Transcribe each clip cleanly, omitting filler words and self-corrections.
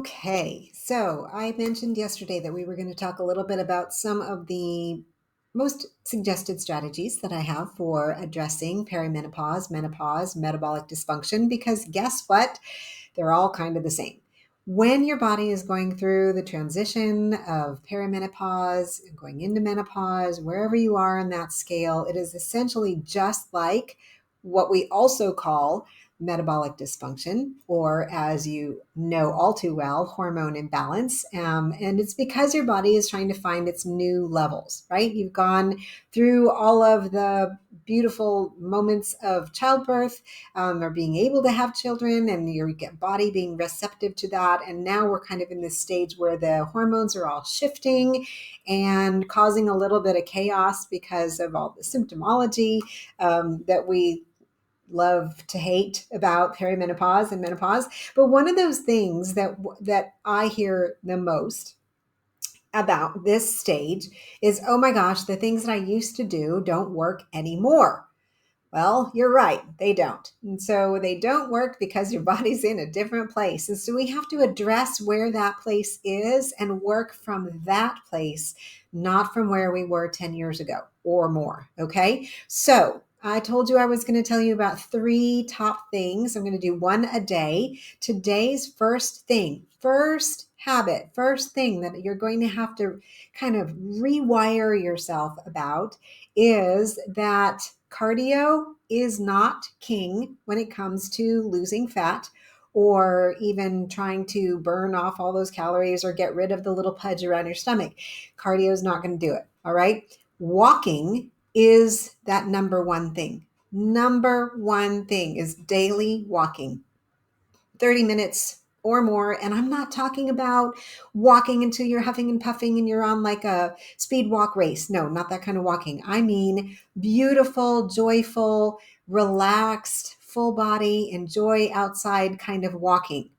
Okay, so I mentioned yesterday that we were going to talk a little bit about some of the most suggested strategies that I have for addressing perimenopause, menopause, metabolic dysfunction, because guess what? They're all kind of the same. When your body is going through the transition of perimenopause, going into menopause, wherever you are in that scale, it is essentially just like what we also call metabolic dysfunction, or as you know all too well, hormone imbalance. And it's because your body is trying to find its new levels, right? You've gone through all of the beautiful moments of childbirth, or being able to have children, and your body being receptive to that. And now we're kind of in this stage where the hormones are all shifting and causing a little bit of chaos because of all the symptomology that we love to hate about perimenopause and menopause. But one of those things that I hear the most about this stage is, oh my gosh, the things that I used to do don't work anymore. Well, you're right, they don't. And so they don't work because your body's in a different place. And so we have to address where that place is and work from that place, not from where we were 10 years ago or more. Okay. So I told you I was going to tell you about three top things. I'm going to do one a day. Today's first thing, first habit, first thing that you're going to have to kind of rewire yourself about is that cardio is not king when it comes to losing fat or even trying to burn off all those calories or get rid of the little pudge around your stomach. Cardio is not going to do it. All right. Walking is that number one thing. Number one thing is daily walking. 30 minutes or more. And I'm not talking about walking until you're huffing and puffing and you're on like a speed walk race. No, not that kind of walking. I mean, beautiful, joyful, relaxed, full body, enjoy outside kind of walking.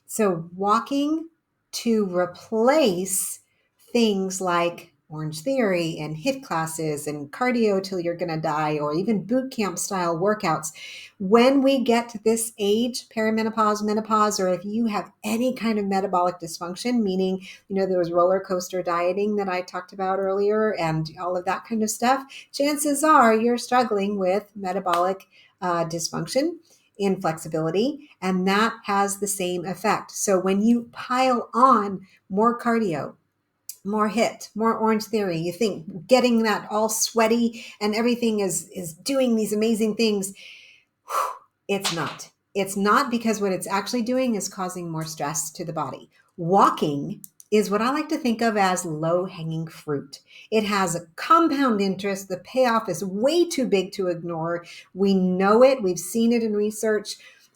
So, walking to replace things like Orange Theory and HIIT classes and cardio till you're going to die, or even boot camp style workouts. When we get to this age, perimenopause, menopause, or if you have any kind of metabolic dysfunction, meaning, there was roller coaster dieting that I talked about earlier and all of that kind of stuff, chances are you're struggling with metabolic dysfunction, inflexibility, and that has the same effect. So when you pile on more cardio, more HIIT, more Orange Theory, you think getting that all sweaty and everything is doing these amazing things. It's not. It's not, because what it's actually doing is causing more stress to the body. Walking is what I like to think of as low-hanging fruit. It has a compound interest. The payoff is way too big to ignore. We know it. We've seen it in research.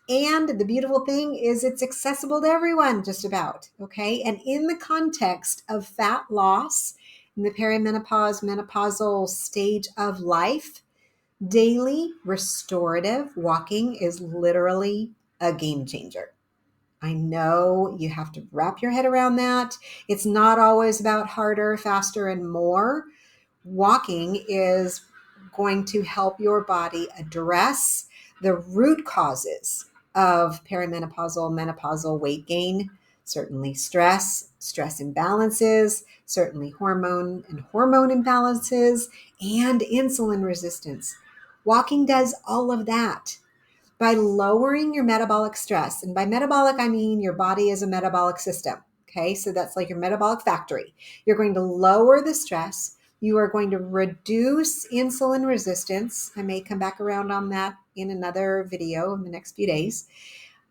And the beautiful thing is it's accessible to everyone, just about. Okay. And in the context of fat loss, in the perimenopause, menopausal stage of life, daily restorative walking is literally a game changer. I know you have to wrap your head around that. It's not always about harder, faster, and more. Walking is going to help your body address the root causes of perimenopausal, menopausal weight gain, certainly stress imbalances, certainly hormone imbalances, and insulin resistance. Walking does all of that by lowering your metabolic stress. And by metabolic, I mean your body is a metabolic system. Okay, so that's like your metabolic factory. You're going to lower the stress. You are going to reduce insulin resistance. I may come back around on that in another video in the next few days.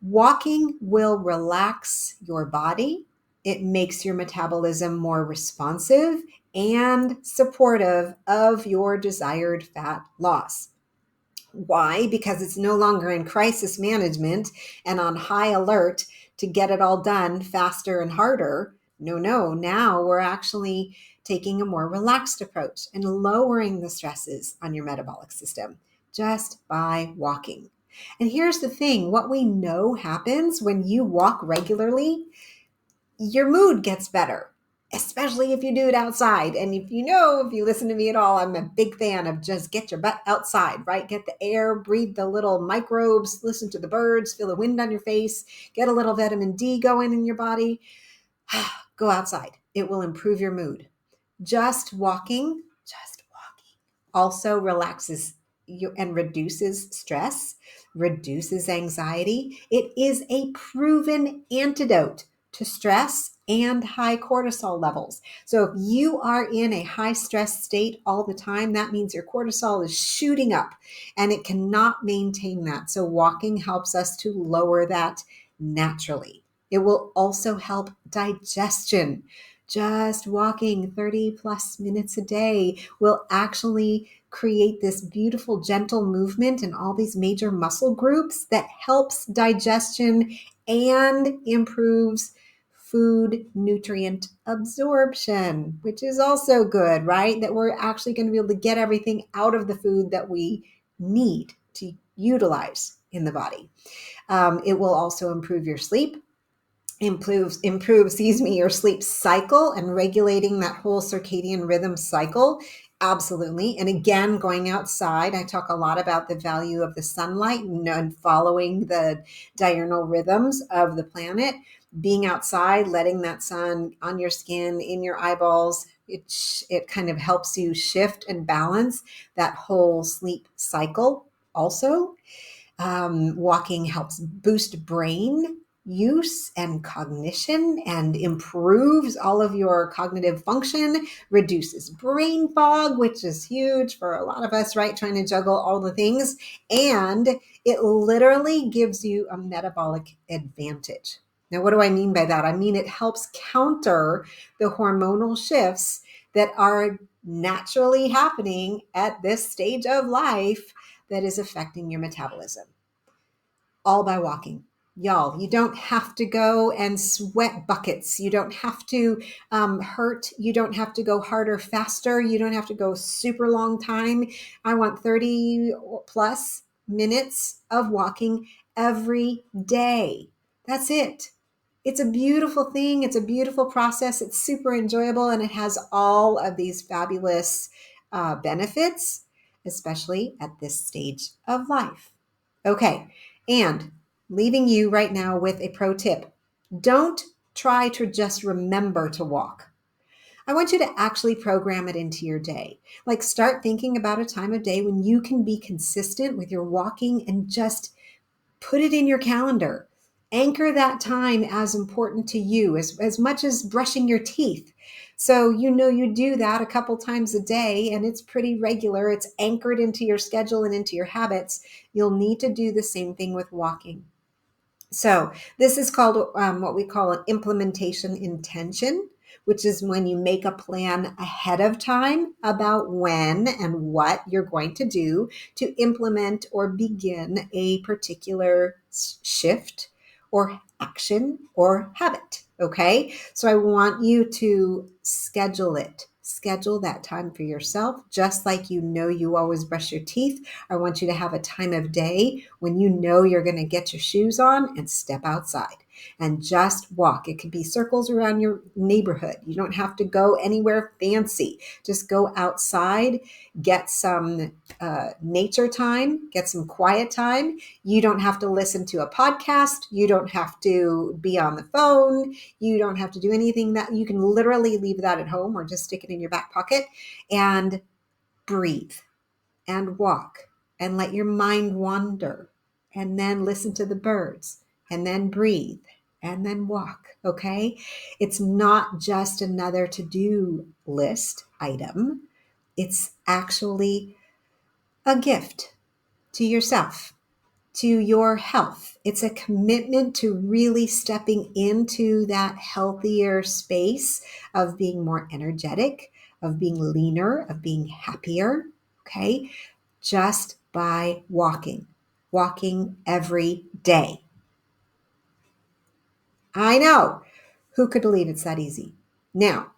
Walking will relax your body. It makes your metabolism more responsive and supportive of your desired fat loss. Why? Because it's no longer in crisis management and on high alert to get it all done faster and harder. No. Now we're actually taking a more relaxed approach and lowering the stresses on your metabolic system just by walking. And here's the thing, what we know happens when you walk regularly, your mood gets better. especially if you do it outside. And if you listen to me at all, I'm a big fan of just get your butt outside, right? Get the air, breathe the little microbes, listen to the birds, feel the wind on your face, get a little vitamin D going in your body. Go outside. It will improve your mood. Just walking also relaxes you and reduces stress, reduces anxiety. It is a proven antidote to stress and high cortisol levels. So if you are in a high stress state all the time, that means your cortisol is shooting up and it cannot maintain that. So walking helps us to lower that naturally. It will also help digestion. Just walking 30 plus minutes a day will actually create this beautiful, gentle movement in all these major muscle groups that helps digestion and improves food nutrient absorption, which is also good, right? That we're actually going to be able to get everything out of the food that we need to utilize in the body. It will also improve your sleep, your sleep cycle and regulating that whole circadian rhythm cycle. Absolutely. And again, going outside, I talk a lot about the value of the sunlight and following the diurnal rhythms of the planet. Being outside, letting that sun on your skin, in your eyeballs, it kind of helps you shift and balance that whole sleep cycle also. Walking helps boost brain use and cognition and improves all of your cognitive function, reduces brain fog, which is huge for a lot of us, right? Trying to juggle all the things. And it literally gives you a metabolic advantage. Now, what do I mean by that? I mean, it helps counter the hormonal shifts that are naturally happening at this stage of life that is affecting your metabolism, all by walking. Y'all, you don't have to go and sweat buckets. You don't have to hurt. You don't have to go harder, faster. You don't have to go super long time. I want 30 plus minutes of walking every day. That's it. It's a beautiful thing. It's a beautiful process. It's super enjoyable, and it has all of these fabulous benefits, especially at this stage of life. Okay, and leaving you right now with a pro tip. Don't try to just remember to walk. I want you to actually program it into your day. Like start thinking about a time of day when you can be consistent with your walking and just put it in your calendar. Anchor that time as important to you as much as brushing your teeth. So you do that a couple times a day and it's pretty regular. It's anchored into your schedule and into your habits. You'll need to do the same thing with walking. So this is called what we call an implementation intention, which is when you make a plan ahead of time about when and what you're going to do to implement or begin a particular shift or action or habit. Okay. So I want you to schedule it. Schedule that time for yourself, just like you always brush your teeth. I want you to have a time of day when you're going to get your shoes on and step outside and just walk. It could be circles around your neighborhood. You don't have to go anywhere fancy. Just go outside, get some nature time, get some quiet time. You don't have to listen to a podcast. You don't have to be on the phone. You don't have to do anything. That you can literally leave that at home or just stick it in your back pocket and breathe and walk and let your mind wander and then listen to the birds and then breathe and then walk. Okay. It's not just another to-do list item. It's actually a gift to yourself, to your health. It's a commitment to really stepping into that healthier space of being more energetic, of being leaner, of being happier. Okay. Just by walking every day. I know. Who could believe it's that easy? Now,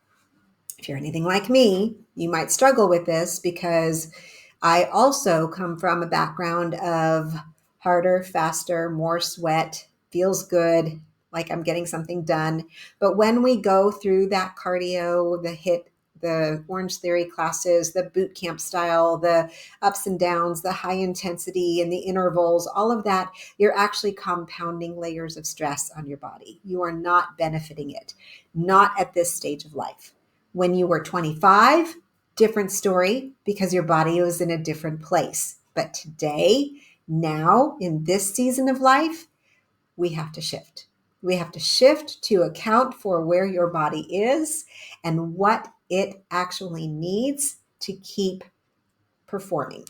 if you're anything like me, you might struggle with this because I also come from a background of harder, faster, more sweat, feels good, like I'm getting something done. But when we go through that cardio, the Orange Theory classes, the boot camp style, the ups and downs, the high intensity and the intervals, all of that, you're actually compounding layers of stress on your body. You are not benefiting it, not at this stage of life. When you were 25, different story because your body was in a different place. But today, now, in this season of life, we have to shift. We have to shift to account for where your body is and what it actually needs to keep performing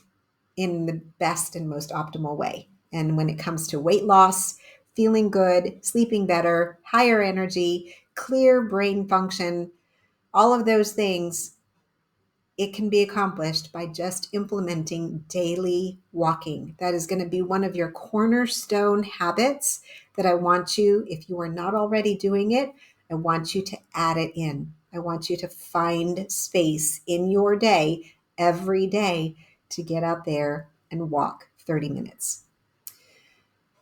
in the best and most optimal way. And when it comes to weight loss, feeling good, sleeping better, higher energy, clear brain function, all of those things, it can be accomplished by just implementing daily walking. That is going to be one of your cornerstone habits that I want you, if you are not already doing it, I want you to add it in. I want you to find space in your day every day to get out there and walk 30 minutes.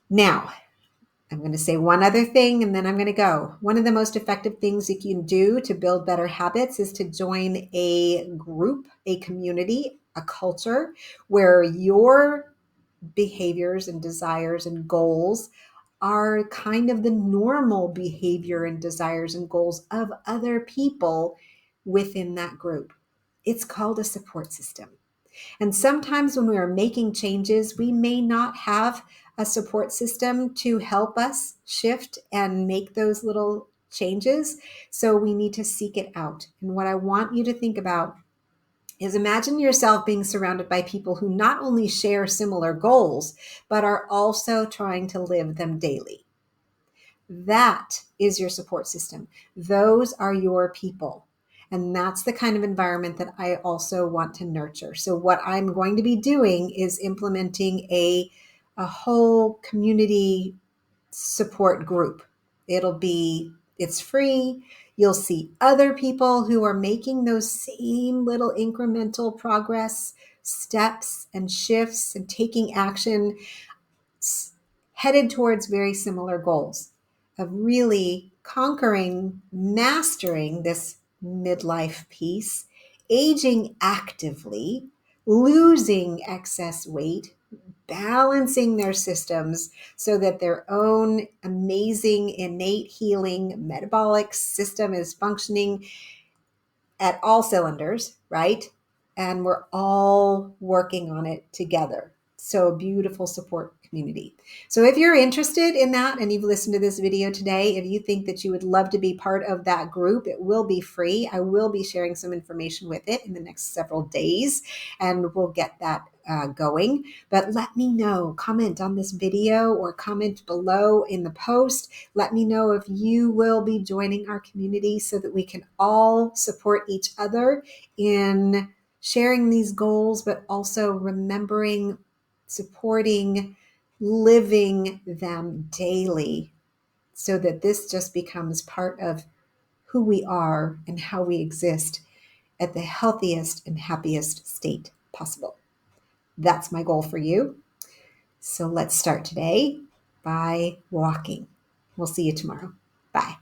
Now, I'm going to say one other thing and then I'm going to go. One of the most effective things you can do to build better habits is to join a group, a community, a culture where your behaviors and desires and goals are kind of the normal behavior and desires and goals of other people within that group. It's called a support system. And sometimes when we are making changes, we may not have a support system to help us shift and make those little changes. So we need to seek it out. And what I want you to think about is imagine yourself being surrounded by people who not only share similar goals, but are also trying to live them daily. That is your support system. Those are your people. And that's the kind of environment that I also want to nurture. So what I'm going to be doing is implementing a whole community support group. It's free. You'll see other people who are making those same little incremental progress steps and shifts and taking action headed towards very similar goals of really conquering, mastering this midlife piece, aging actively, losing excess weight, balancing their systems so that their own amazing innate healing metabolic system is functioning at all cylinders, right? And we're all working on it together. So a beautiful support community. So if you're interested in that and you've listened to this video today, if you think that you would love to be part of that group, it will be free. I will be sharing some information with it in the next several days, and we'll get that going. But let me know, comment on this video or comment below in the post. Let me know if you will be joining our community so that we can all support each other in sharing these goals, but also remembering, supporting, living them daily so that this just becomes part of who we are and how we exist at the healthiest and happiest state possible. That's my goal for you. So let's start today by walking. We'll see you tomorrow. Bye.